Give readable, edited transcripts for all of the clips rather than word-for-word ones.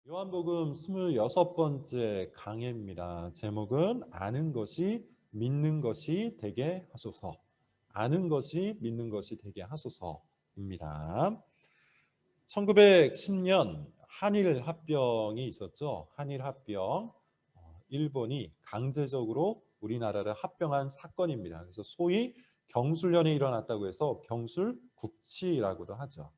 요한복음 26번째 강해입니다. 제목은 아는 것이 믿는 것이 되게 하소서. 아는 것이 믿는 것이 되게 하소서입니다. 1910년 한일 합병이 있었죠. 한일 합병. 일본이 강제적으로 우리나라를 합병한 사건입니다. 그래서 소위 경술련이 일어났다고 해서 경술국치라고도 하죠.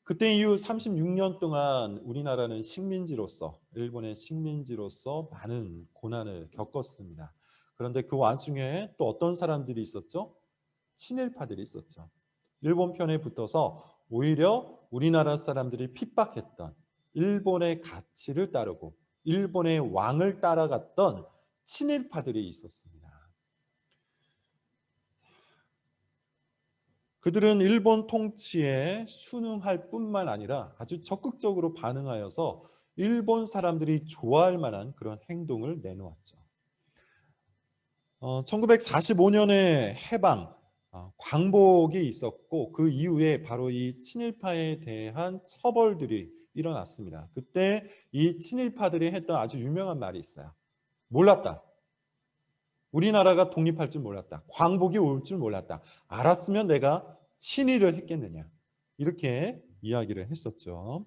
그때 이후 36년 동안 우리나라는 식민지로서, 일본의 식민지로서 많은 고난을 겪었습니다. 그런데 그 와중에 또 어떤 사람들이 있었죠? 친일파들이 있었죠. 일본 편에 붙어서 오히려 우리나라 사람들이 핍박했던, 일본의 가치를 따르고 일본의 왕을 따라갔던 친일파들이 있었습니다. 그들은 일본 통치에 순응할 뿐만 아니라 아주 적극적으로 반응하여서 일본 사람들이 좋아할 만한 그런 행동을 내놓았죠. 1945년에 해방, 광복이 있었고 그 이후에 바로 이 친일파에 대한 처벌들이 일어났습니다. 그때 이 친일파들이 했던 아주 유명한 말이 있어요. 몰랐다. 우리나라가 독립할 줄 몰랐다. 광복이 올 줄 몰랐다. 알았으면 내가 친일을 했겠느냐. 이렇게 이야기를 했었죠.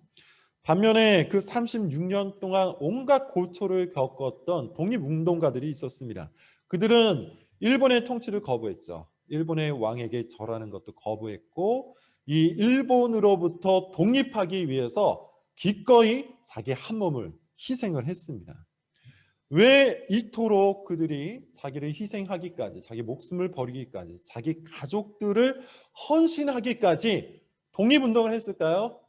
반면에 그 36년 동안 온갖 고초를 겪었던 독립운동가들이 있었습니다. 그들은 일본의 통치를 거부했죠. 일본의 왕에게 절하는 것도 거부했고 이 일본으로부터 독립하기 위해서 기꺼이 자기 한 몸을 희생을 했습니다. 왜 이토록 그들이 자기를 희생하기까지, 자기 목숨을 버리기까지, 자기 가족들을 헌신하기까지 독립운동을 했을까요?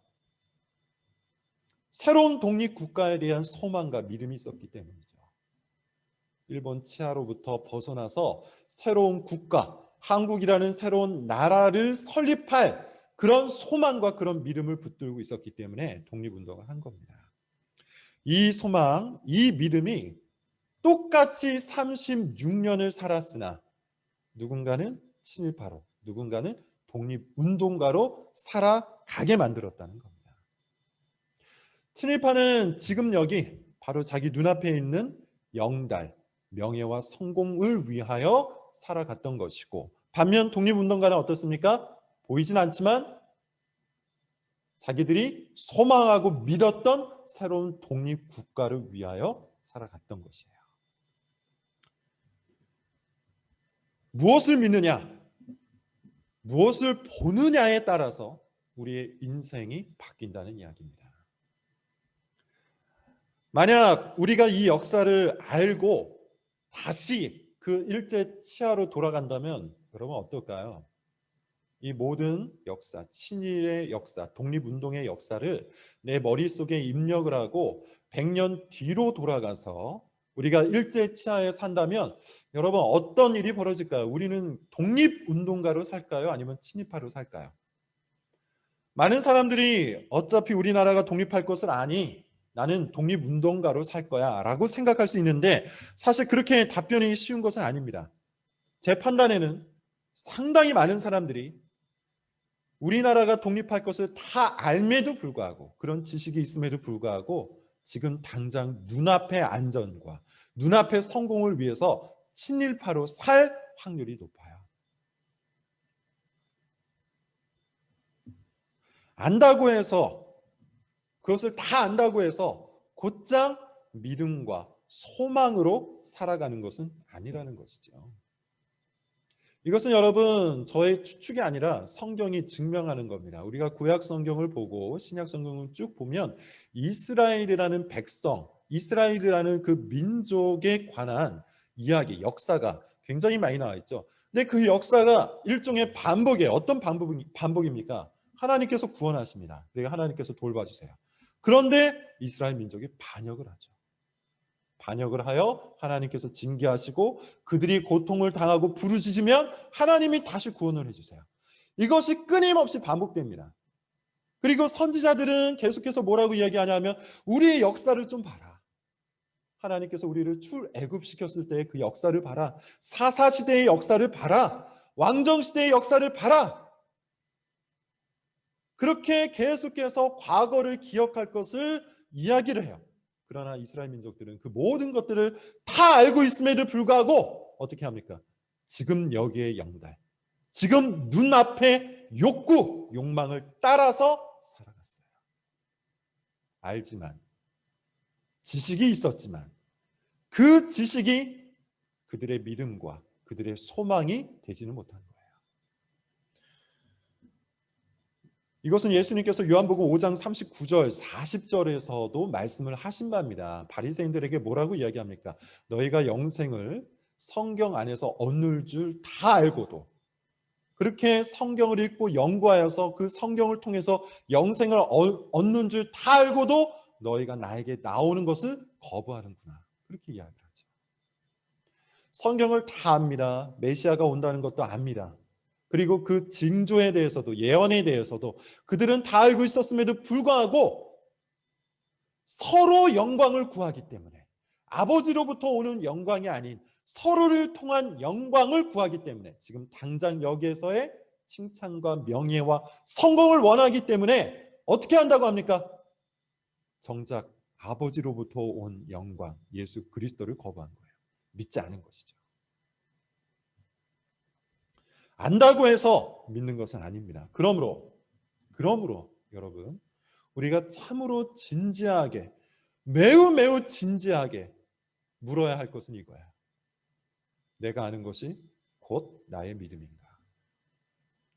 새로운 독립국가에 대한 소망과 믿음이 있었기 때문이죠. 일본 치하로부터 벗어나서 새로운 국가, 한국이라는 새로운 나라를 설립할 그런 소망과 그런 믿음을 붙들고 있었기 때문에 독립운동을 한 겁니다. 이 소망, 이 믿음이 똑같이 36년을 살았으나 누군가는 친일파로, 누군가는 독립운동가로 살아가게 만들었다는 겁니다. 친일파는 지금 여기 바로 자기 눈앞에 있는 영달, 명예와 성공을 위하여 살아갔던 것이고, 반면 독립운동가는 어떻습니까? 보이진 않지만 자기들이 소망하고 믿었던 새로운 독립국가를 위하여 살아갔던 것이에요. 무엇을 믿느냐, 무엇을 보느냐에 따라서 우리의 인생이 바뀐다는 이야기입니다. 만약 우리가 이 역사를 알고 다시 그 일제 치하로 돌아간다면 여러분 어떨까요? 이 모든 역사, 친일의 역사, 독립운동의 역사를 내 머릿속에 입력을 하고 100년 뒤로 돌아가서 우리가 일제 치하에 산다면 여러분 어떤 일이 벌어질까요? 우리는 독립운동가로 살까요? 아니면 친일파로 살까요? 많은 사람들이 어차피 우리나라가 독립할 것을 아니 나는 독립운동가로 살 거야 라고 생각할 수 있는데 사실 그렇게 답변이 쉬운 것은 아닙니다. 제 판단에는 상당히 많은 사람들이 우리나라가 독립할 것을 다 알매도 불구하고 그런 지식이 있음에도 불구하고 지금 당장 눈앞의 안전과 눈앞의 성공을 위해서 친일파로 살 확률이 높아요. 안다고 해서 그것을 다 안다고 해서 곧장 믿음과 소망으로 살아가는 것은 아니라는 것이죠. 이것은 여러분 저의 추측이 아니라 성경이 증명하는 겁니다. 우리가 구약 성경을 보고 신약 성경을 쭉 보면 이스라엘이라는 백성, 이스라엘이라는 그 민족에 관한 이야기, 역사가 굉장히 많이 나와 있죠. 근데 그 역사가 일종의 반복이에요. 어떤 반복입니까? 하나님께서 구원하십니다. 그리고 하나님께서 돌봐주세요. 그런데 이스라엘 민족이 반역을 하죠. 반역을 하여 하나님께서 징계하시고 그들이 고통을 당하고 부르짖으면 하나님이 다시 구원을 해주세요. 이것이 끊임없이 반복됩니다. 그리고 선지자들은 계속해서 뭐라고 이야기하냐면 우리의 역사를 좀 봐라. 하나님께서 우리를 출애굽시켰을 때의 그 역사를 봐라. 사사시대의 역사를 봐라. 왕정시대의 역사를 봐라. 그렇게 계속해서 과거를 기억할 것을 이야기를 해요. 그러나 이스라엘 민족들은 그 모든 것들을 다 알고 있음에도 불구하고 어떻게 합니까? 지금 여기에 영달, 지금 눈앞의 욕구, 욕망을 따라서 살아갔어요. 알지만, 지식이 있었지만 그 지식이 그들의 믿음과 그들의 소망이 되지는 못한 거예요. 이것은 예수님께서 요한복음 5장 39절 40절에서도 말씀을 하신 바입니다. 바리새인들에게 뭐라고 이야기합니까? 너희가 영생을 성경 안에서 얻는 줄 다 알고도, 그렇게 성경을 읽고 연구하여서 그 성경을 통해서 영생을 얻는 줄 다 알고도 너희가 나에게 나오는 것을 거부하는구나. 그렇게 이야기를 하죠. 성경을 다 압니다. 메시아가 온다는 것도 압니다. 그리고 그 징조에 대해서도, 예언에 대해서도 그들은 다 알고 있었음에도 불구하고 서로 영광을 구하기 때문에, 아버지로부터 오는 영광이 아닌 서로를 통한 영광을 구하기 때문에, 지금 당장 여기에서의 칭찬과 명예와 성공을 원하기 때문에 어떻게 한다고 합니까? 정작 아버지로부터 온 영광, 예수 그리스도를 거부한 거예요. 믿지 않은 것이죠. 안다고 해서 믿는 것은 아닙니다. 그러므로 여러분, 우리가 참으로 진지하게, 매우 진지하게 물어야 할 것은 이거야. 내가 아는 것이 곧 나의 믿음인가?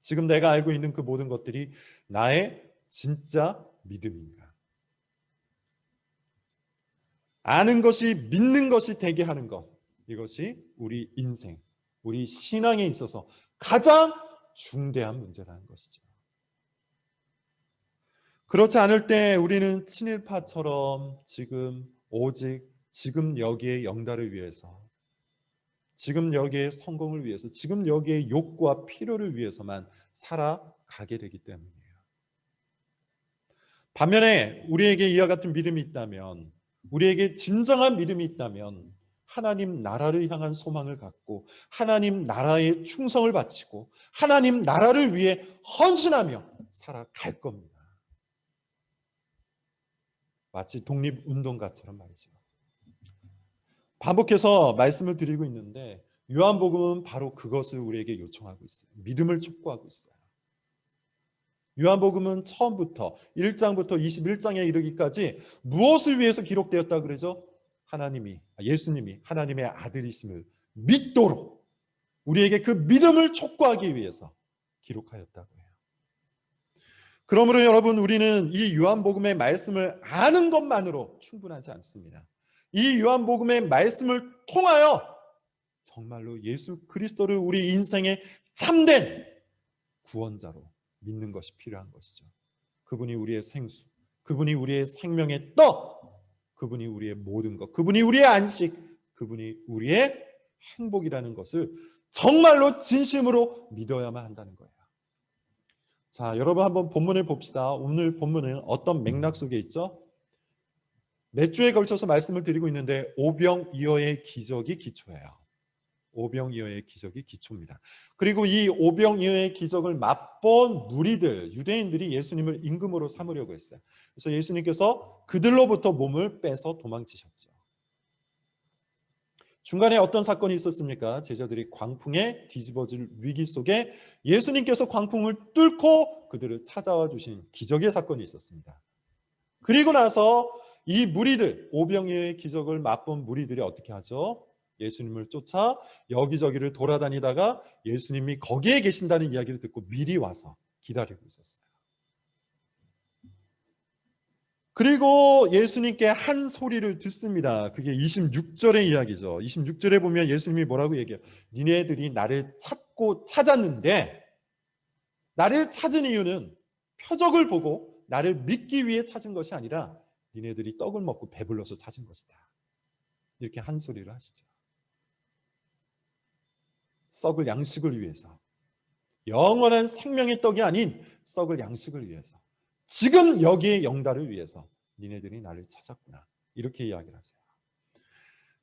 지금 내가 알고 있는 그 모든 것들이 나의 진짜 믿음인가? 아는 것이 믿는 것이 되게 하는 것, 이것이 우리 인생, 우리 신앙에 있어서 가장 중대한 문제라는 것이죠. 그렇지 않을 때 우리는 친일파처럼 오직 지금 여기에 영달을 위해서, 지금 여기에 성공을 위해서, 지금 여기에 욕구와 필요를 위해서만 살아가게 되기 때문이에요. 반면에 우리에게 이와 같은 믿음이 있다면, 우리에게 진정한 믿음이 있다면 하나님 나라를 향한 소망을 갖고 하나님 나라에 충성을 바치고 하나님 나라를 위해 헌신하며 살아갈 겁니다. 마치 독립운동가처럼 말이죠. 반복해서 말씀을 드리고 있는데 요한복음은 바로 그것을 우리에게 요청하고 있어요. 믿음을 촉구하고 있어요. 요한복음은 처음부터 1장부터 21장에 이르기까지 무엇을 위해서 기록되었다 그러죠? 예수님이 하나님의 아들이심을 믿도록 우리에게 그 믿음을 촉구하기 위해서 기록하였다고 해요. 그러므로 여러분, 우리는 이 요한복음의 말씀을 아는 것만으로 충분하지 않습니다. 이 요한복음의 말씀을 통하여 정말로 예수 그리스도를 우리 인생의 참된 구원자로 믿는 것이 필요한 것이죠. 그분이 우리의 생수, 그분이 우리의 생명의 떡, 그분이 우리의 모든 것, 그분이 우리의 안식, 그분이 우리의 행복이라는 것을 정말로 진심으로 믿어야만 한다는 거예요. 자, 여러분 한번 본문을 봅시다. 오늘 본문은 어떤 맥락 속에 있죠? 몇 주에 걸쳐서 말씀을 드리고 있는데 오병이어의 기적이 기초예요. 오병이어의 기적이 기초입니다. 그리고 이 오병이어의 기적을 맛본 무리들, 유대인들이 예수님을 임금으로 삼으려고 했어요. 그래서 예수님께서 그들로부터 몸을 빼서 도망치셨죠. 중간에 어떤 사건이 있었습니까? 제자들이 광풍에 뒤집어질 위기 속에 예수님께서 광풍을 뚫고 그들을 찾아와 주신 기적의 사건이 있었습니다. 그리고 나서 이 무리들, 오병이어의 기적을 맛본 무리들이 어떻게 하죠? 예수님을 쫓아 여기저기를 돌아다니다가 예수님이 거기에 계신다는 이야기를 듣고 미리 와서 기다리고 있었어요. 그리고 예수님께 한 소리를 듣습니다. 그게 26절의 이야기죠. 26절에 보면 예수님이 뭐라고 얘기해요? 니네들이 나를 찾고 찾았는데, 나를 찾은 이유는 표적을 보고 나를 믿기 위해 찾은 것이 아니라 니네들이 떡을 먹고 배불러서 찾은 것이다. 이렇게 한 소리를 하시죠. 썩을 양식을 위해서, 영원한 생명의 떡이 아닌 썩을 양식을 위해서, 지금 여기에 영달을 위해서 니네들이 나를 찾았구나. 이렇게 이야기를 하세요.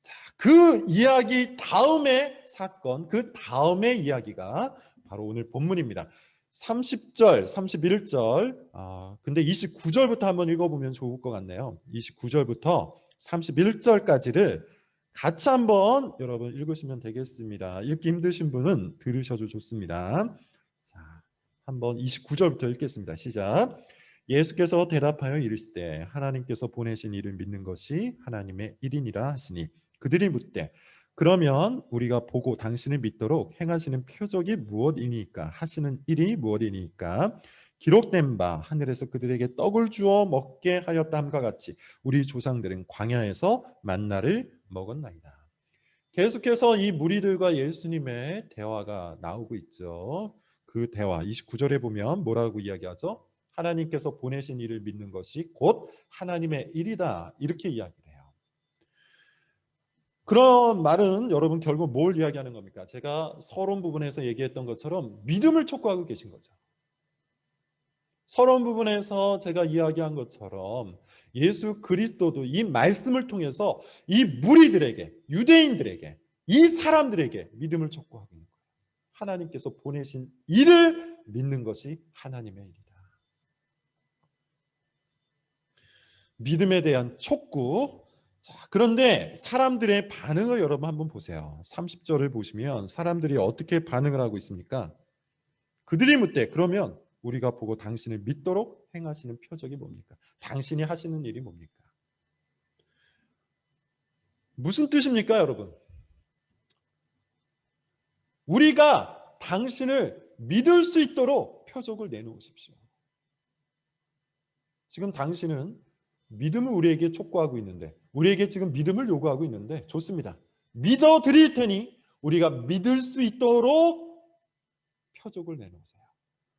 자, 그 이야기 다음의 사건, 그 다음의 이야기가 바로 오늘 본문입니다. 30절, 31절, 근데 29절부터 한번 읽어보면 좋을 것 같네요. 29절부터 31절까지를 같이 한번 여러분 읽으시면 되겠습니다. 읽기 힘드신 분은 들으셔도 좋습니다. 자, 한번 29절부터 읽겠습니다. 시작. 예수께서 대답하여 이르시되 하나님께서 보내신 이를 믿는 것이 하나님의 일이니라 하시니 그들이 묻되 그러면 우리가 보고 당신을 믿도록 행하시는 표적이 무엇이니까 하시는 일이 무엇이니까 기록된 바 하늘에서 그들에게 떡을 주어 먹게 하였다 함과 같이 우리 조상들은 광야에서 만나를 먹었나이다. 계속해서 이 무리들과 예수님의 대화가 나오고 있죠. 그 대화 29절에 보면 뭐라고 이야기하죠? 하나님께서 보내신 일을 믿는 것이 곧 하나님의 일이다, 이렇게 이야기를 해요. 그런 말은 여러분 결국 뭘 이야기하는 겁니까? 제가 서론 부분에서 얘기했던 것처럼 믿음을 촉구하고 계신 거죠. 서론 부분에서 제가 이야기한 것처럼 예수 그리스도도 이 말씀을 통해서 이 무리들에게, 유대인들에게, 이 사람들에게 믿음을 촉구하고 있는 거예요. 하나님께서 보내신 이를 믿는 것이 하나님의 일이다. 믿음에 대한 촉구. 자, 그런데 사람들의 반응을 여러분 한번 보세요. 30절을 보시면 사람들이 어떻게 반응을 하고 있습니까? 그들이 묻되 그러면 우리가 보고 당신을 믿도록 행하시는 표적이 뭡니까? 당신이 하시는 일이 뭡니까? 무슨 뜻입니까, 여러분? 우리가 당신을 믿을 수 있도록 표적을 내놓으십시오. 지금 당신은 믿음을 우리에게 촉구하고 있는데, 우리에게 지금 믿음을 요구하고 있는데, 좋습니다. 믿어 드릴 테니 우리가 믿을 수 있도록 표적을 내놓으세요.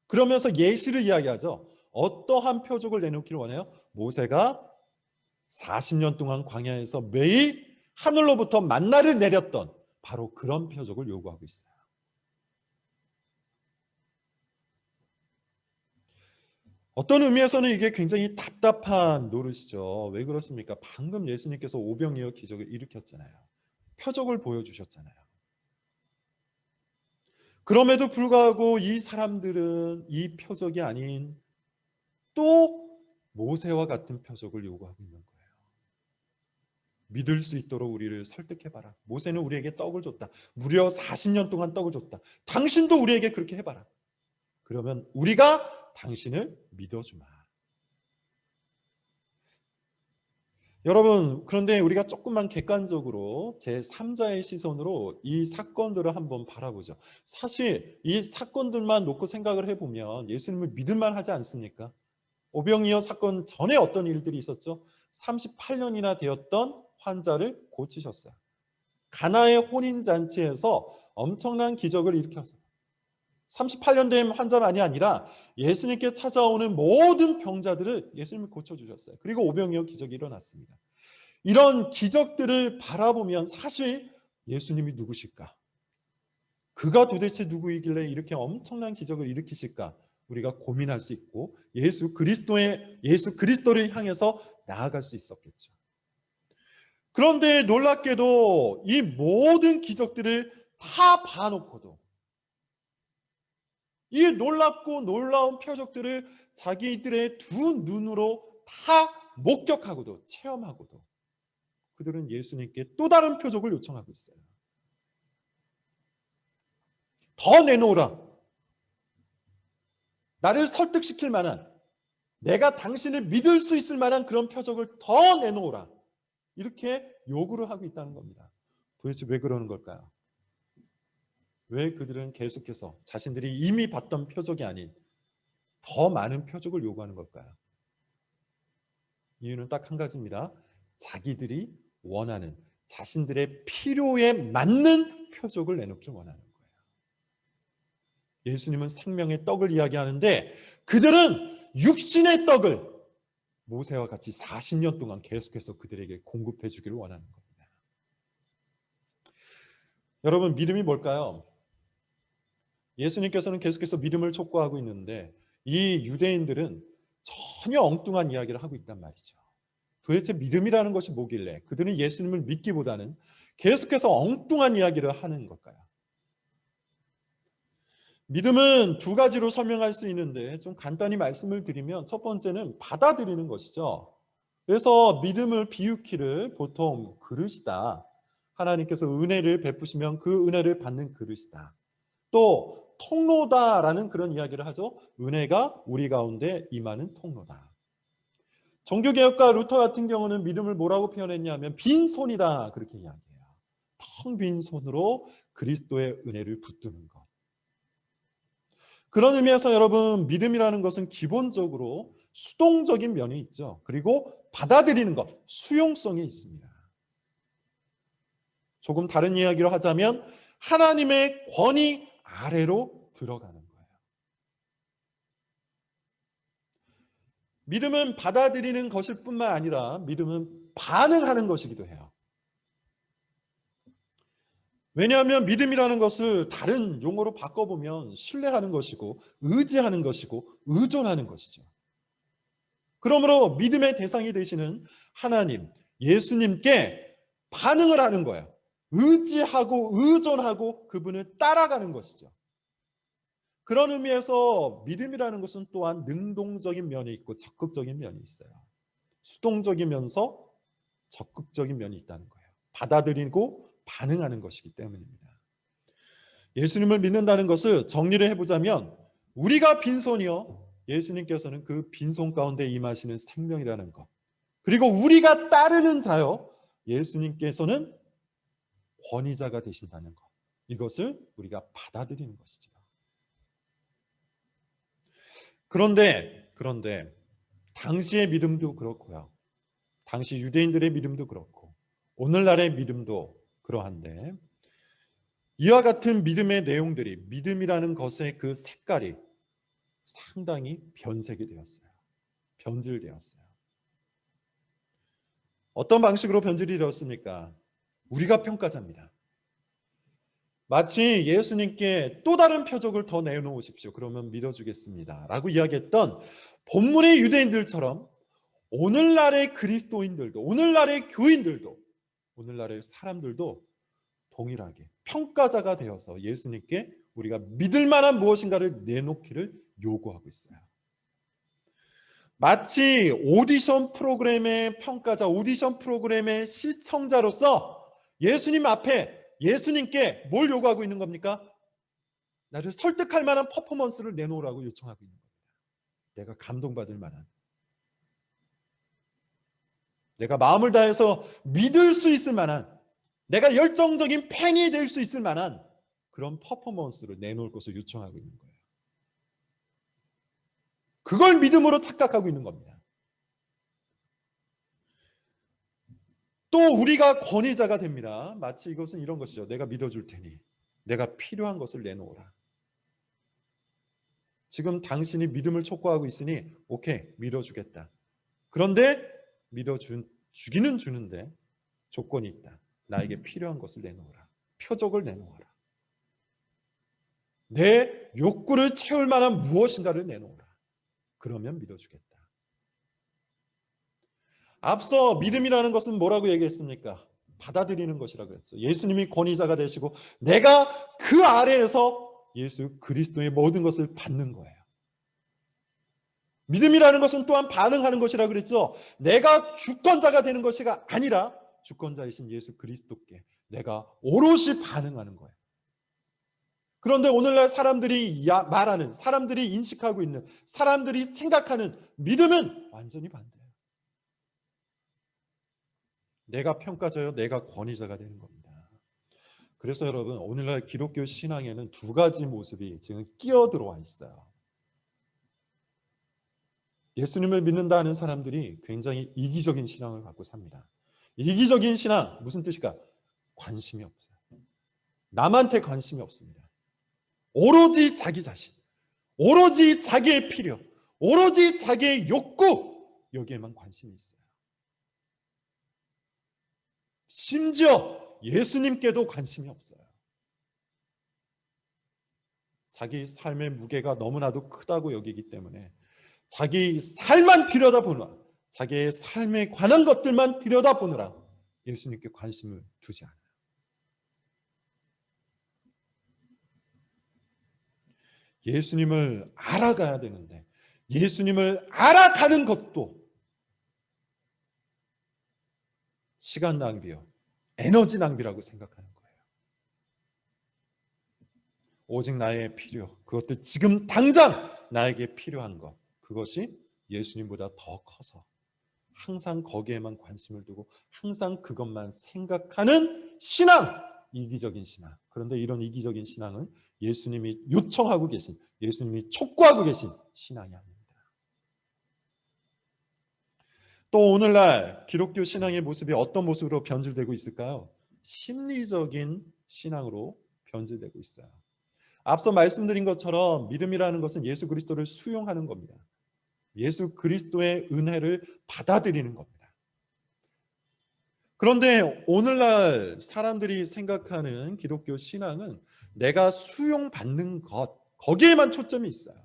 그러면서 예시를 이야기하죠. 어떠한 표적을 내놓기를 원해요? 모세가 40년 동안 광야에서 매일 하늘로부터 만나를 내렸던 바로 그런 표적을 요구하고 있어요. 어떤 의미에서는 이게 굉장히 답답한 노릇이죠. 왜 그렇습니까? 방금 예수님께서 오병이어 기적을 일으켰잖아요. 표적을 보여주셨잖아요. 그럼에도 불구하고 이 사람들은 이 표적이 아닌 또 모세와 같은 표적을 요구하고 있는 거예요. 믿을 수 있도록 우리를 설득해봐라. 모세는 우리에게 떡을 줬다. 무려 40년 동안 떡을 줬다. 당신도 우리에게 그렇게 해봐라. 그러면 우리가 당신을 믿어주마. 여러분, 그런데 우리가 조금만 객관적으로 제3자의 시선으로 이 사건들을 한번 바라보죠. 사실 이 사건들만 놓고 생각을 해보면 예수님을 믿을만 하지 않습니까? 오병이어 사건 전에 어떤 일들이 있었죠? 38년이나 되었던 환자를 고치셨어요. 가나의 혼인잔치에서 엄청난 기적을 일으켰어요. 38년 된 환자만이 아니라 예수님께 찾아오는 모든 병자들을 예수님이 고쳐주셨어요. 그리고 오병이어 기적이 일어났습니다. 이런 기적들을 바라보면 사실 예수님이 누구실까? 그가 도대체 누구이길래 이렇게 엄청난 기적을 일으키실까? 우리가 고민할 수 있고 예수 그리스도를 향해서 나아갈 수 있었겠죠. 그런데 놀랍게도 이 모든 기적들을 다 봐놓고도 이 놀랍고 놀라운 표적들을 자기들의 두 눈으로 다 목격하고도 체험하고도 그들은 예수님께 또 다른 표적을 요청하고 있어요. 더 내놓으라. 나를 설득시킬 만한, 내가 당신을 믿을 수 있을 만한 그런 표적을 더 내놓으라. 이렇게 요구를 하고 있다는 겁니다. 도대체 왜 그러는 걸까요? 왜 그들은 계속해서 자신들이 이미 봤던 표적이 아닌 더 많은 표적을 요구하는 걸까요? 이유는 딱 한 가지입니다. 자기들이 원하는, 자신들의 필요에 맞는 표적을 내놓기를 원하는 거예요. 예수님은 생명의 떡을 이야기하는데 그들은 육신의 떡을 모세와 같이 40년 동안 계속해서 그들에게 공급해 주기를 원하는 겁니다. 여러분, 믿음이 뭘까요? 예수님께서는 계속해서 믿음을 촉구하고 있는데 이 유대인들은 전혀 엉뚱한 이야기를 하고 있단 말이죠. 도대체 믿음이라는 것이 뭐길래 그들은 예수님을 믿기보다는 계속해서 엉뚱한 이야기를 하는 걸까요? 믿음은 두 가지로 설명할 수 있는데 좀 간단히 말씀을 드리면 첫 번째는 받아들이는 것이죠. 그래서 믿음을 비유키를 보통 그릇이다. 하나님께서 은혜를 베푸시면 그 은혜를 받는 그릇이다. 또 통로다라는 그런 이야기를 하죠. 은혜가 우리 가운데 임하는 통로다. 종교개혁가 루터 같은 경우는 믿음을 뭐라고 표현했냐면 빈손이다 그렇게 이야기해요. 텅 빈 손으로 그리스도의 은혜를 붙드는 것. 그런 의미에서 여러분 믿음이라는 것은 기본적으로 수동적인 면이 있죠. 그리고 받아들이는 것, 수용성이 있습니다. 조금 다른 이야기로 하자면 하나님의 권위 아래로 들어가는 거예요. 믿음은 받아들이는 것일 뿐만 아니라 믿음은 반응하는 것이기도 해요. 왜냐하면 믿음이라는 것을 다른 용어로 바꿔보면 신뢰하는 것이고 의지하는 것이고 의존하는 것이죠. 그러므로 믿음의 대상이 되시는 하나님, 예수님께 반응을 하는 거예요. 의지하고 의존하고 그분을 따라가는 것이죠. 그런 의미에서 믿음이라는 것은 또한 능동적인 면이 있고 적극적인 면이 있어요. 수동적이면서 적극적인 면이 있다는 거예요. 받아들이고 반응하는 것이기 때문입니다. 예수님을 믿는다는 것을 정리를 해보자면 우리가 빈손이요. 예수님께서는 그 빈손 가운데 임하시는 생명이라는 것. 그리고 우리가 따르는 자요. 예수님께서는 권위자가 되신다는 것. 이것을 우리가 받아들이는 것이죠. 그런데 당시의 믿음도 그렇고요. 당시 유대인들의 믿음도 그렇고 오늘날의 믿음도 그러한데 이와 같은 믿음의 내용들이 믿음이라는 것의 그 색깔이 상당히 변색이 되었어요. 변질되었어요. 어떤 방식으로 변질이 되었습니까? 우리가 평가자입니다. 마치 예수님께 또 다른 표적을 더 내놓으십시오. 그러면 믿어주겠습니다. 라고 이야기했던 본문의 유대인들처럼 오늘날의 그리스도인들도 오늘날의 교인들도 오늘날의 사람들도 동일하게 평가자가 되어서 예수님께 우리가 믿을 만한 무엇인가를 내놓기를 요구하고 있어요. 마치 오디션 프로그램의 평가자, 오디션 프로그램의 시청자로서 예수님 앞에 예수님께 뭘 요구하고 있는 겁니까? 나를 설득할 만한 퍼포먼스를 내놓으라고 요청하고 있는 겁니다. 내가 감동받을 만한, 내가 마음을 다해서 믿을 수 있을 만한, 내가 열정적인 팬이 될 수 있을 만한 그런 퍼포먼스를 내놓을 것을 요청하고 있는 거예요. 그걸 믿음으로 착각하고 있는 겁니다. 또 우리가 권위자가 됩니다. 마치 이것은 이런 것이죠. 내가 믿어줄 테니 내가 필요한 것을 내놓으라. 지금 당신이 믿음을 촉구하고 있으니 오케이, 믿어주겠다. 그런데 믿어주기는 주는데 조건이 있다. 나에게 필요한 것을 내놓으라. 표적을 내놓아라. 내 욕구를 채울 만한 무엇인가를 내놓으라. 그러면 믿어주겠다. 앞서 믿음이라는 것은 뭐라고 얘기했습니까? 받아들이는 것이라고 했죠. 예수님이 권위자가 되시고 내가 그 아래에서 예수 그리스도의 모든 것을 받는 거예요. 믿음이라는 것은 또한 반응하는 것이라고 그랬죠. 내가 주권자가 되는 것이 아니라 주권자이신 예수 그리스도께 내가 오롯이 반응하는 거예요. 그런데 오늘날 사람들이 말하는, 사람들이 인식하고 있는, 사람들이 생각하는 믿음은 완전히 반대예요. 내가 평가자요, 내가 권위자가 되는 겁니다. 그래서 여러분 오늘날 기독교 신앙에는 두 가지 모습이 지금 끼어 들어와 있어요. 예수님을 믿는다는 사람들이 굉장히 이기적인 신앙을 갖고 삽니다. 이기적인 신앙 무슨 뜻일까? 관심이 없어요. 남한테 관심이 없습니다. 오로지 자기 자신, 오로지 자기의 필요, 오로지 자기의 욕구, 여기에만 관심이 있어요. 심지어 예수님께도 관심이 없어요. 자기 삶의 무게가 너무나도 크다고 여기기 때문에 자기 삶만 들여다보느라, 자기의 삶에 관한 것들만 들여다보느라 예수님께 관심을 두지 않아요. 예수님을 알아가야 되는데 예수님을 알아가는 것도 시간 낭비요, 에너지 낭비라고 생각하는 거예요. 오직 나의 필요, 그것들 지금 당장 나에게 필요한 것, 그것이 예수님보다 더 커서 항상 거기에만 관심을 두고 항상 그것만 생각하는 신앙, 이기적인 신앙. 그런데 이런 이기적인 신앙은 예수님이 요청하고 계신, 예수님이 촉구하고 계신 신앙이 아닙니다. 또 오늘날 기독교 신앙의 모습이 어떤 모습으로 변질되고 있을까요? 심리적인 신앙으로 변질되고 있어요. 앞서 말씀드린 것처럼 믿음이라는 것은 예수 그리스도를 수용하는 겁니다. 예수 그리스도의 은혜를 받아들이는 겁니다. 그런데 오늘날 사람들이 생각하는 기독교 신앙은 내가 수용받는 것, 거기에만 초점이 있어요.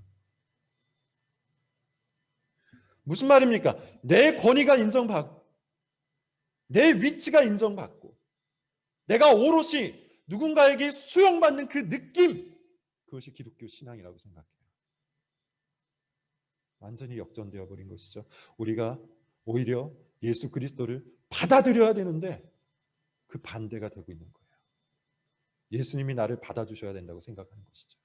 무슨 말입니까? 내 권위가 인정받고 내 위치가 인정받고 내가 오롯이 누군가에게 수용받는 그 느낌, 그것이 기독교 신앙이라고 생각해요. 완전히 역전되어 버린 것이죠. 우리가 오히려 예수 그리스도를 받아들여야 되는데 그 반대가 되고 있는 거예요. 예수님이 나를 받아주셔야 된다고 생각하는 것이죠.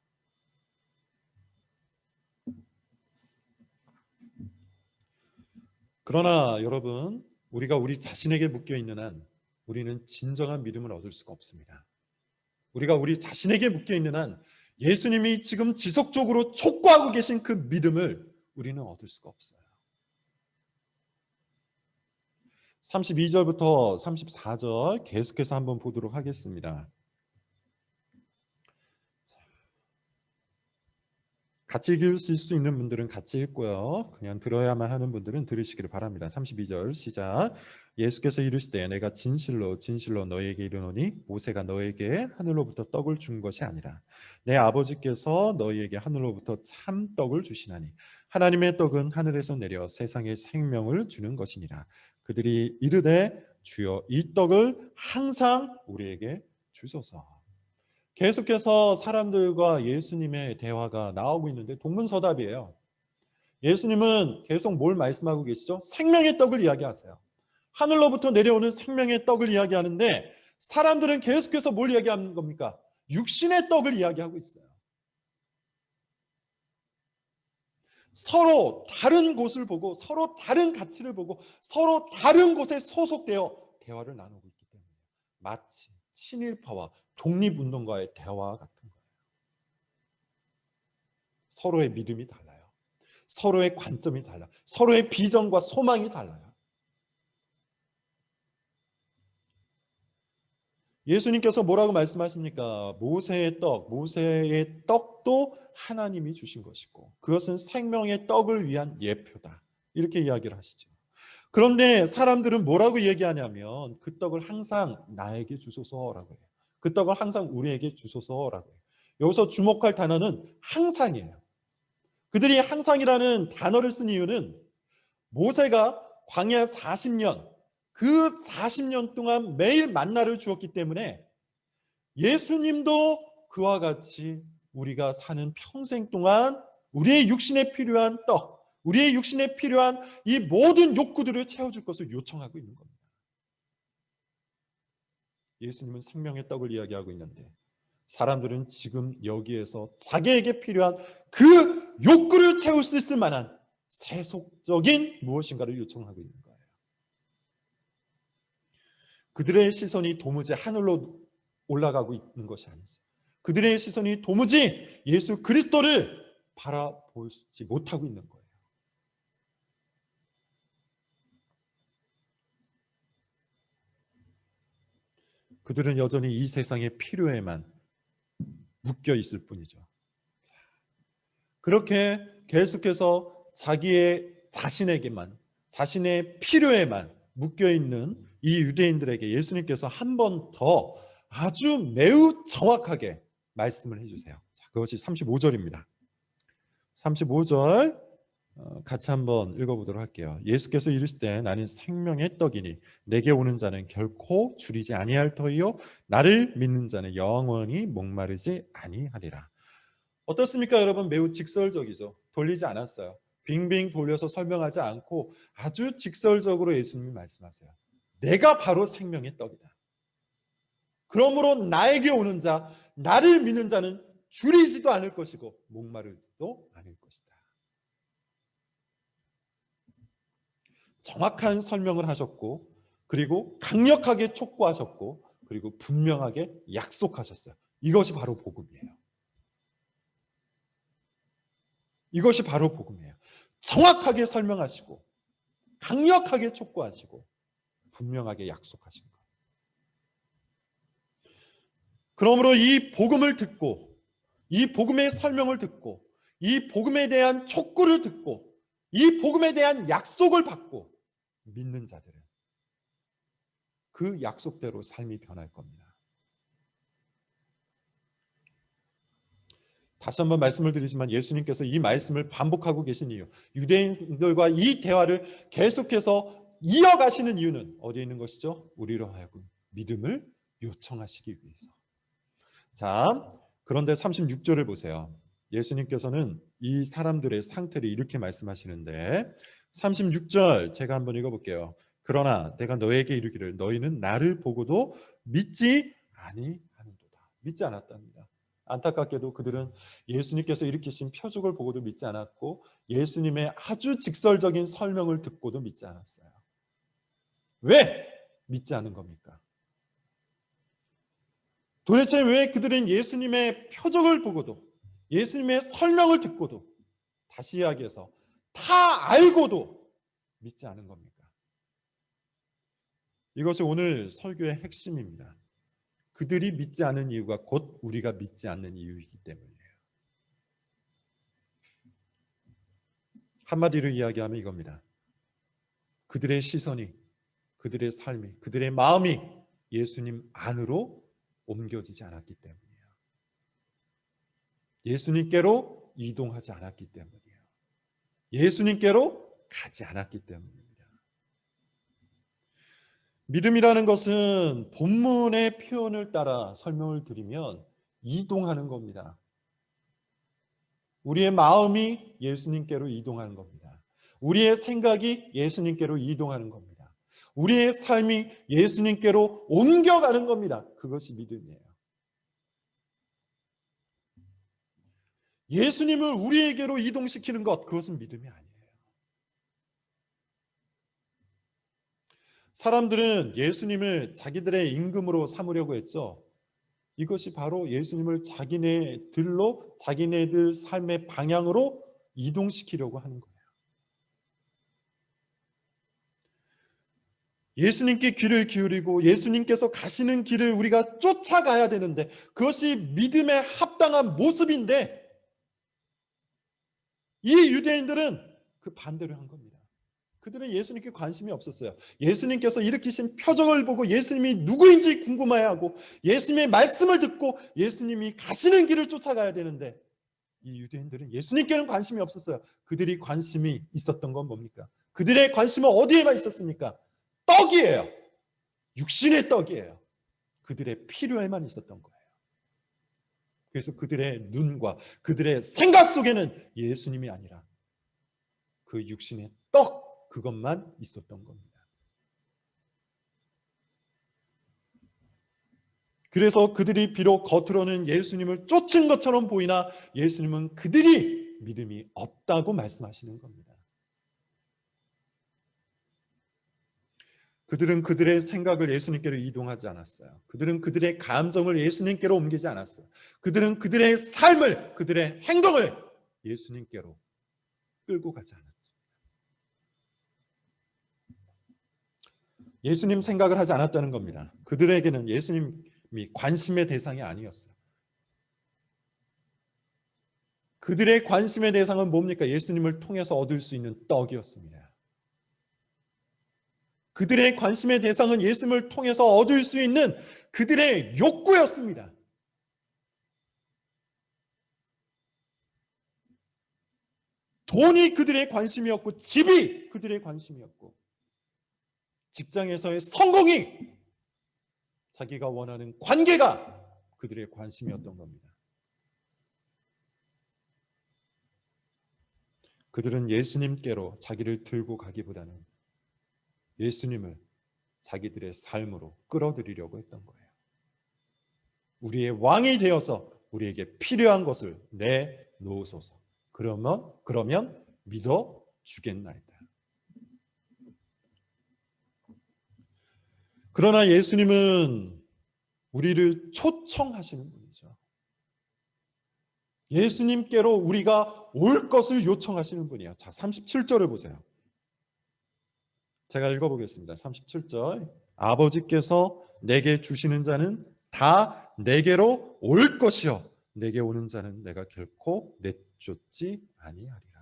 그러나 여러분, 우리가 우리 자신에게 묶여있는 한 우리는 진정한 믿음을 얻을 수가 없습니다. 우리가 우리 자신에게 묶여있는 한 예수님이 지금 지속적으로 촉구하고 계신 그 믿음을 우리는 얻을 수가 없어요. 32절부터 34절 계속해서 한번 보도록 하겠습니다. 같이 읽으실 수 있는 분들은 같이 읽고요. 그냥 들어야만 하는 분들은 들으시기를 바랍니다. 32절 시작. 예수께서 이르시되 내가 진실로 진실로 너희에게 이르노니 모세가 너에게 하늘로부터 떡을 준 것이 아니라 내 아버지께서 너희에게 하늘로부터 참 떡을 주시나니 하나님의 떡은 하늘에서 내려 세상에 생명을 주는 것이니라. 그들이 이르되 주여 이 떡을 항상 우리에게 주소서. 계속해서 사람들과 예수님의 대화가 나오고 있는데 동문서답이에요. 예수님은 계속 뭘 말씀하고 계시죠? 생명의 떡을 이야기하세요. 하늘로부터 내려오는 생명의 떡을 이야기하는데 사람들은 계속해서 뭘 이야기하는 겁니까? 육신의 떡을 이야기하고 있어요. 서로 다른 곳을 보고 서로 다른 가치를 보고 서로 다른 곳에 소속되어 대화를 나누고 있기 때문에 마치 친일파와 독립운동가의 대화와 같은 거예요. 서로의 믿음이 달라요. 서로의 관점이 달라요. 서로의 비전과 소망이 달라요. 예수님께서 뭐라고 말씀하십니까? 모세의 떡도 하나님이 주신 것이고 그것은 생명의 떡을 위한 예표다. 이렇게 이야기를 하시죠. 그런데 사람들은 뭐라고 얘기하냐면 그 떡을 항상 나에게 주소서라고 해요. 그 떡을 항상 우리에게 주소서라고 해요. 여기서 주목할 단어는 항상이에요. 그들이 항상이라는 단어를 쓴 이유는 모세가 광야 40년, 그 40년 동안 매일 만나를 주었기 때문에 예수님도 그와 같이 우리가 사는 평생 동안 우리의 육신에 필요한 떡, 우리의 육신에 필요한 이 모든 욕구들을 채워줄 것을 요청하고 있는 겁니다. 예수님은 생명의 떡을 이야기하고 있는데 사람들은 지금 여기에서 자기에게 필요한 그 욕구를 채울 수 있을 만한 세속적인 무엇인가를 요청하고 있는 거예요. 그들의 시선이 도무지 하늘로 올라가고 있는 것이 아니죠. 그들의 시선이 도무지 예수 그리스도를 바라보지 못하고 있는 거예요. 그들은 여전히 이 세상의 필요에만 묶여 있을 뿐이죠. 그렇게 계속해서 자기의 자신에게만, 자신의 필요에만 묶여 있는 이 유대인들에게 예수님께서 한 번 더 아주 매우 정확하게 말씀을 해주세요. 자, 그것이 35절입니다. 35절 같이 한번 읽어보도록 할게요. 예수께서 이르시되 나는 생명의 떡이니 내게 오는 자는 결코 줄이지 아니할 터이요 나를 믿는 자는 영원히 목마르지 아니하리라. 어떻습니까, 여러분? 매우 직설적이죠. 돌리지 않았어요. 빙빙 돌려서 설명하지 않고 아주 직설적으로 예수님이 말씀하세요. 내가 바로 생명의 떡이다. 그러므로 나에게 오는 자, 나를 믿는 자는 줄이지도 않을 것이고 목마르지도 않을 것이다. 정확한 설명을 하셨고, 그리고 강력하게 촉구하셨고, 그리고 분명하게 약속하셨어요. 이것이 바로 복음이에요. 이것이 바로 복음이에요. 정확하게 설명하시고, 강력하게 촉구하시고, 분명하게 약속하신 것. 그러므로 이 복음을 듣고, 이 복음의 설명을 듣고, 이 복음에 대한 촉구를 듣고, 이 복음에 대한 약속을 받고 믿는 자들은 그 약속대로 삶이 변할 겁니다. 다시 한번 말씀을 드리지만 예수님께서 이 말씀을 반복하고 계신 이유, 유대인들과 이 대화를 계속해서 이어가시는 이유는 어디에 있는 것이죠? 우리로 하여금 믿음을 요청하시기 위해서. 자, 그런데 36절을 보세요. 예수님께서는 이 사람들의 상태를 이렇게 말씀하시는데 36절 제가 한번 읽어볼게요. 그러나 내가 너에게 이르기를 너희는 나를 보고도 믿지 아니하는도다. 믿지 않았답니다. 안타깝게도 그들은 예수님께서 일으키신 표적을 보고도 믿지 않았고 예수님의 아주 직설적인 설명을 듣고도 믿지 않았어요. 왜 믿지 않은 겁니까? 도대체 왜 그들은 예수님의 표적을 보고도 예수님의 설명을 듣고도 다시 이야기해서 다 알고도 믿지 않은 겁니까? 이것이 오늘 설교의 핵심입니다. 그들이 믿지 않는 이유가 곧 우리가 믿지 않는 이유이기 때문이에요. 한마디로 이야기하면 이겁니다. 그들의 시선이, 그들의 삶이, 그들의 마음이 예수님 안으로 옮겨지지 않았기 때문이에요. 예수님께로 이동하지 않았기 때문이에요. 예수님께로 가지 않았기 때문입니다. 믿음이라는 것은 본문의 표현을 따라 설명을 드리면 이동하는 겁니다. 우리의 마음이 예수님께로 이동하는 겁니다. 우리의 생각이 예수님께로 이동하는 겁니다. 우리의 삶이 예수님께로 옮겨가는 겁니다. 그것이 믿음이에요. 예수님을 우리에게로 이동시키는 것, 그것은 믿음이 아니에요. 사람들은 예수님을 자기들의 임금으로 삼으려고 했죠. 이것이 바로 예수님을 자기네들로, 자기네들 삶의 방향으로 이동시키려고 하는 거예요. 예수님께 귀를 기울이고 예수님께서 가시는 길을 우리가 쫓아가야 되는데 그것이 믿음에 합당한 모습인데 이 유대인들은 그 반대로 한 겁니다. 그들은 예수님께 관심이 없었어요. 예수님께서 일으키신 표적을 보고 예수님이 누구인지 궁금해하고 예수님의 말씀을 듣고 예수님이 가시는 길을 쫓아가야 되는데 이 유대인들은 예수님께는 관심이 없었어요. 그들이 관심이 있었던 건 뭡니까? 그들의 관심은 어디에만 있었습니까? 떡이에요. 육신의 떡이에요. 그들의 필요에만 있었던 거예요. 그래서 그들의 눈과 그들의 생각 속에는 예수님이 아니라 그 육신의 떡, 그것만 있었던 겁니다. 그래서 그들이 비록 겉으로는 예수님을 쫓은 것처럼 보이나 예수님은 그들이 믿음이 없다고 말씀하시는 겁니다. 그들은 그들의 생각을 예수님께로 이동하지 않았어요. 그들은 그들의 감정을 예수님께로 옮기지 않았어요. 그들은 그들의 삶을, 그들의 행동을 예수님께로 끌고 가지 않았어요. 예수님 생각을 하지 않았다는 겁니다. 그들에게는 예수님이 관심의 대상이 아니었어요. 그들의 관심의 대상은 뭡니까? 예수님을 통해서 얻을 수 있는 떡이었습니다. 그들의 관심의 대상은 예수님을 통해서 얻을 수 있는 그들의 욕구였습니다. 돈이 그들의 관심이었고 집이 그들의 관심이었고 직장에서의 성공이 자기가 원하는 관계가 그들의 관심이었던 겁니다. 그들은 예수님께로 자기를 들고 가기보다는 예수님을 자기들의 삶으로 끌어들이려고 했던 거예요. 우리의 왕이 되어서 우리에게 필요한 것을 내놓으소서. 그러면 믿어 주겠나이다. 그러나 예수님은 우리를 초청하시는 분이죠. 예수님께로 우리가 올 것을 요청하시는 분이에요. 자, 37절을 보세요. 제가 읽어보겠습니다. 37절. 아버지께서 내게 주시는 자는 다 내게로 올 것이요 내게 오는 자는 내가 결코 내쫓지 아니하리라.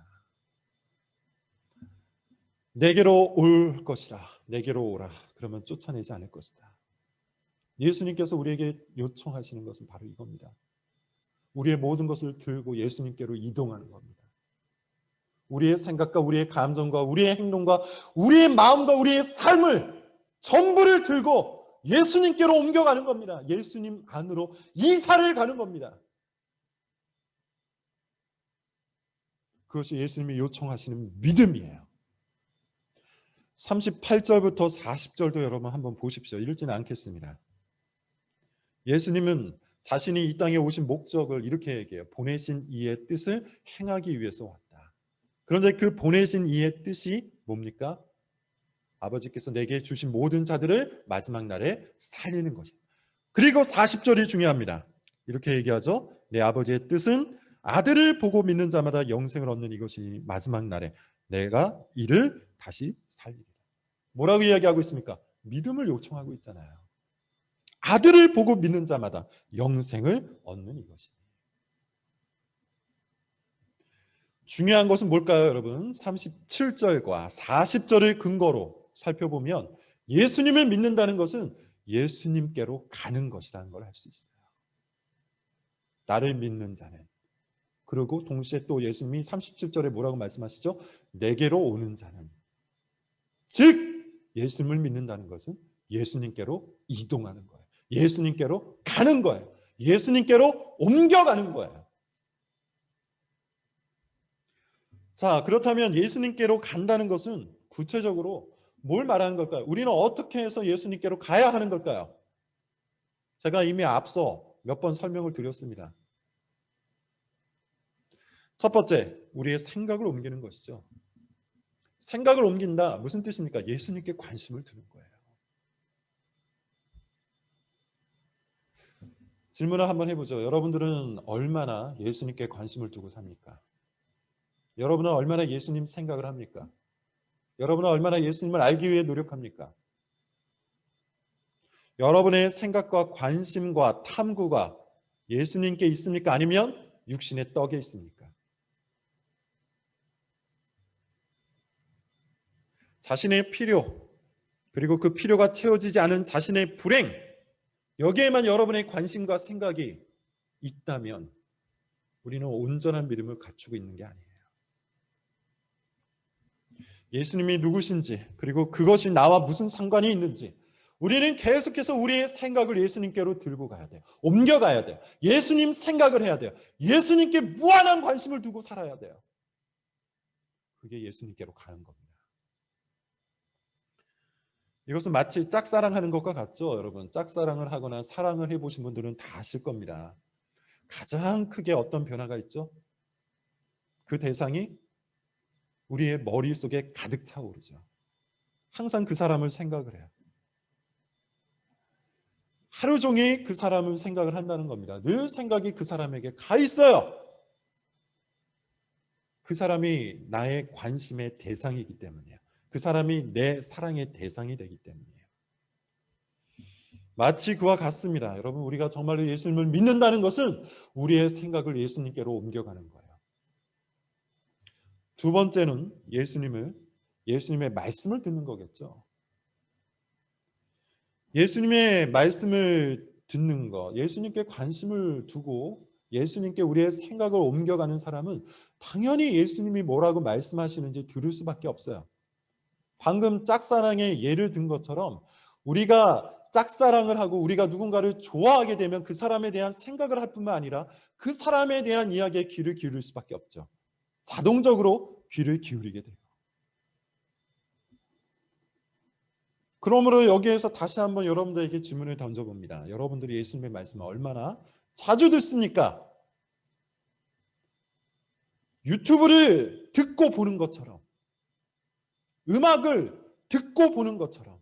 내게로 올 것이라. 내게로 오라. 그러면 쫓아내지 않을 것이다. 예수님께서 우리에게 요청하시는 것은 바로 이겁니다. 우리의 모든 것을 들고 예수님께로 이동하는 겁니다. 우리의 생각과 우리의 감정과 우리의 행동과 우리의 마음과 우리의 삶을 전부를 들고 예수님께로 옮겨가는 겁니다. 예수님 안으로 이사를 가는 겁니다. 그것이 예수님이 요청하시는 믿음이에요. 38절부터 40절도 여러분 한번 보십시오. 읽지는 않겠습니다. 예수님은 자신이 이 땅에 오신 목적을 이렇게 얘기해요. 보내신 이의 뜻을 행하기 위해서 왔다. 그런데 그 보내신 이의 뜻이 뭡니까? 아버지께서 내게 주신 모든 자들을 마지막 날에 살리는 것이에요. 그리고 40절이 중요합니다. 이렇게 얘기하죠. 내 아버지의 뜻은 아들을 보고 믿는 자마다 영생을 얻는 이것이 마지막 날에 내가 이를 다시 살리리라. 뭐라고 이야기하고 있습니까? 믿음을 요청하고 있잖아요. 아들을 보고 믿는 자마다 영생을 얻는 이것이니. 중요한 것은 뭘까요, 여러분? 37절과 40절을 근거로 살펴보면 예수님을 믿는다는 것은 예수님께로 가는 것이라는 걸 알 수 있어요. 나를 믿는 자는. 그리고 동시에 또 예수님이 37절에 뭐라고 말씀하시죠? 내게로 오는 자는. 즉 예수님을 믿는다는 것은 예수님께로 이동하는 거예요. 예수님께로 가는 거예요. 예수님께로 옮겨가는 거예요. 자, 그렇다면 예수님께로 간다는 것은 구체적으로 뭘 말하는 걸까요? 우리는 어떻게 해서 예수님께로 가야 하는 걸까요? 제가 이미 앞서 몇 번 설명을 드렸습니다. 첫 번째, 우리의 생각을 옮기는 것이죠. 생각을 옮긴다. 무슨 뜻입니까? 예수님께 관심을 두는 거예요. 질문을 한번 해보죠. 여러분들은 얼마나 예수님께 관심을 두고 삽니까? 여러분은 얼마나 예수님 생각을 합니까? 여러분은 얼마나 예수님을 알기 위해 노력합니까? 여러분의 생각과 관심과 탐구가 예수님께 있습니까? 아니면 육신의 떡에 있습니까? 자신의 필요, 그리고 그 필요가 채워지지 않은 자신의 불행, 여기에만 여러분의 관심과 생각이 있다면 우리는 온전한 믿음을 갖추고 있는 게 아니에요. 예수님이 누구신지, 그리고 그것이 나와 무슨 상관이 있는지 우리는 계속해서 우리의 생각을 예수님께로 들고 가야 돼요. 옮겨가야 돼요. 예수님 생각을 해야 돼요. 예수님께 무한한 관심을 두고 살아야 돼요. 그게 예수님께로 가는 겁니다. 이것은 마치 짝사랑하는 것과 같죠, 여러분. 짝사랑을 하거나 사랑을 해보신 분들은 다 아실 겁니다. 가장 크게 어떤 변화가 있죠? 그 대상이 우리의 머릿속에 가득 차오르죠. 항상 그 사람을 생각을 해요. 하루 종일 그 사람을 생각을 한다는 겁니다. 늘 생각이 그 사람에게 가 있어요. 그 사람이 나의 관심의 대상이기 때문이에요. 그 사람이 내 사랑의 대상이 되기 때문이에요. 마치 그와 같습니다. 여러분, 우리가 정말로 예수님을 믿는다는 것은 우리의 생각을 예수님께로 옮겨가는 거예요. 두 번째는 예수님의 말씀을 듣는 거겠죠. 예수님의 말씀을 듣는 것, 예수님께 관심을 두고 예수님께 우리의 생각을 옮겨가는 사람은 당연히 예수님이 뭐라고 말씀하시는지 들을 수밖에 없어요. 방금 짝사랑의 예를 든 것처럼 우리가 짝사랑을 하고 우리가 누군가를 좋아하게 되면 그 사람에 대한 생각을 할 뿐만 아니라 그 사람에 대한 이야기에 귀를 기울일 수밖에 없죠. 자동적으로 귀를 기울이게 돼요. 그러므로 여기에서 다시 한번 여러분들에게 질문을 던져봅니다. 여러분들이 예수님의 말씀을 얼마나 자주 듣습니까? 유튜브를 듣고 보는 것처럼, 음악을 듣고 보는 것처럼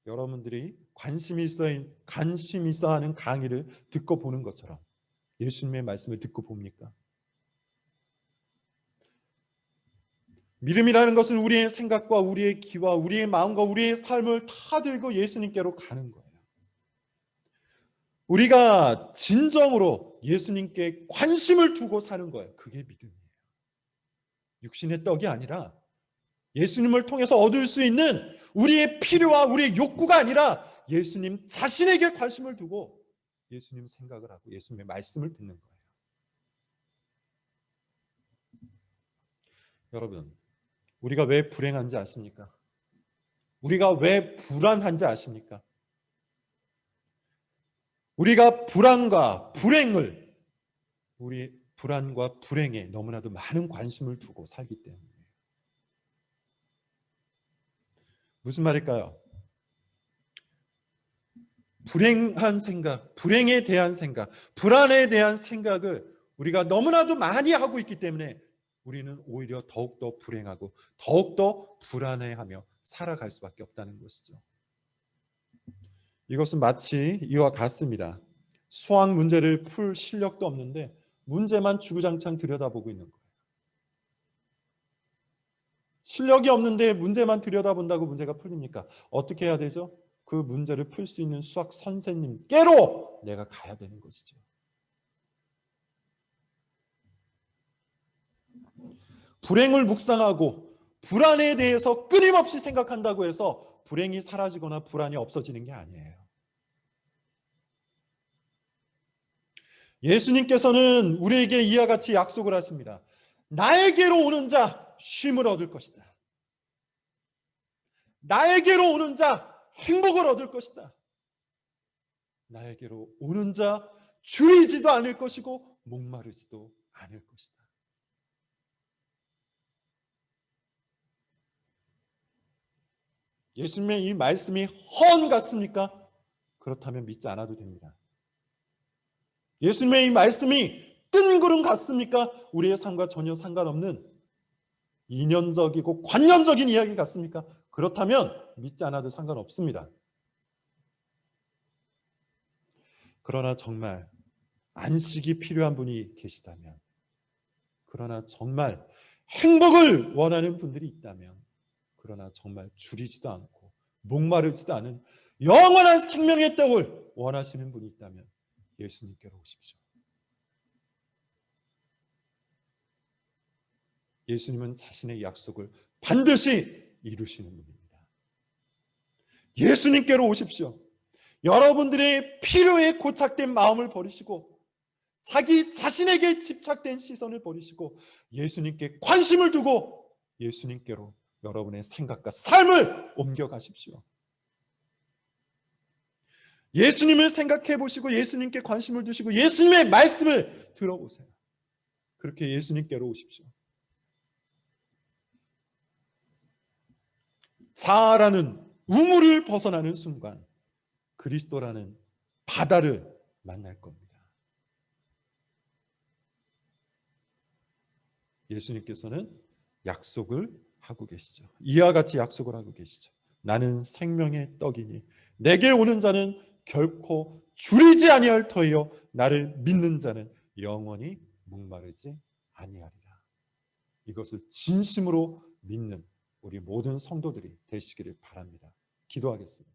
여러분들이 관심 있어 하는 강의를 듣고 보는 것처럼 예수님의 말씀을 듣고 봅니까? 믿음이라는 것은 우리의 생각과 우리의 기와 우리의 마음과 우리의 삶을 다 들고 예수님께로 가는 거예요. 우리가 진정으로 예수님께 관심을 두고 사는 거예요. 그게 믿음이에요. 육신의 떡이 아니라 예수님을 통해서 얻을 수 있는 우리의 필요와 우리의 욕구가 아니라 예수님 자신에게 관심을 두고 예수님 생각을 하고 예수님의 말씀을 듣는 거예요. 여러분, 우리가 왜 불행한지 아십니까? 우리가 왜 불안한지 아십니까? 우리가 우리 불안과 불행에 너무나도 많은 관심을 두고 살기 때문이에요. 무슨 말일까요? 불행한 생각, 불행에 대한 생각, 불안에 대한 생각을 우리가 너무나도 많이 하고 있기 때문에 우리는 오히려 더욱더 불행하고 더욱더 불안해하며 살아갈 수밖에 없다는 것이죠. 이것은 마치 이와 같습니다. 수학 문제를 풀 실력도 없는데 문제만 주구장창 들여다보고 있는 거예요. 실력이 없는데 문제만 들여다본다고 문제가 풀립니까? 어떻게 해야 되죠? 그 문제를 풀 수 있는 수학 선생님께로 내가 가야 되는 것이죠. 불행을 묵상하고 불안에 대해서 끊임없이 생각한다고 해서 불행이 사라지거나 불안이 없어지는 게 아니에요. 예수님께서는 우리에게 이와 같이 약속을 하십니다. 나에게로 오는 자 쉼을 얻을 것이다. 나에게로 오는 자 행복을 얻을 것이다. 나에게로 오는 자 줄이지도 않을 것이고 목마르지도 않을 것이다. 예수님의 이 말씀이 허언 같습니까? 그렇다면 믿지 않아도 됩니다. 예수님의 이 말씀이 뜬구름 같습니까? 우리의 삶과 전혀 상관없는 이념적이고 관념적인 이야기 같습니까? 그렇다면 믿지 않아도 상관없습니다. 그러나 정말 안식이 필요한 분이 계시다면, 그러나 정말 행복을 원하는 분들이 있다면, 그러나 정말 줄이지도 않고 목마르지도 않은 영원한 생명의 떡을 원하시는 분이 있다면 예수님께로 오십시오. 예수님은 자신의 약속을 반드시 이루시는 분입니다. 예수님께로 오십시오. 여러분들의 필요에 고착된 마음을 버리시고 자기 자신에게 집착된 시선을 버리시고 예수님께 관심을 두고 예수님께로 여러분의 생각과 삶을 옮겨가십시오. 예수님을 생각해 보시고 예수님께 관심을 두시고 예수님의 말씀을 들어보세요. 그렇게 예수님께로 오십시오. 자아라는 우물을 벗어나는 순간 그리스도라는 바다를 만날 겁니다. 예수님께서는 약속을 하고 계시죠. 이와 같이 약속을 하고 계시죠. 나는 생명의 떡이니 내게 오는 자는 결코 줄이지 아니할 터이요 나를 믿는 자는 영원히 목마르지 아니하리라. 이것을 진심으로 믿는 우리 모든 성도들이 되시기를 바랍니다. 기도하겠습니다.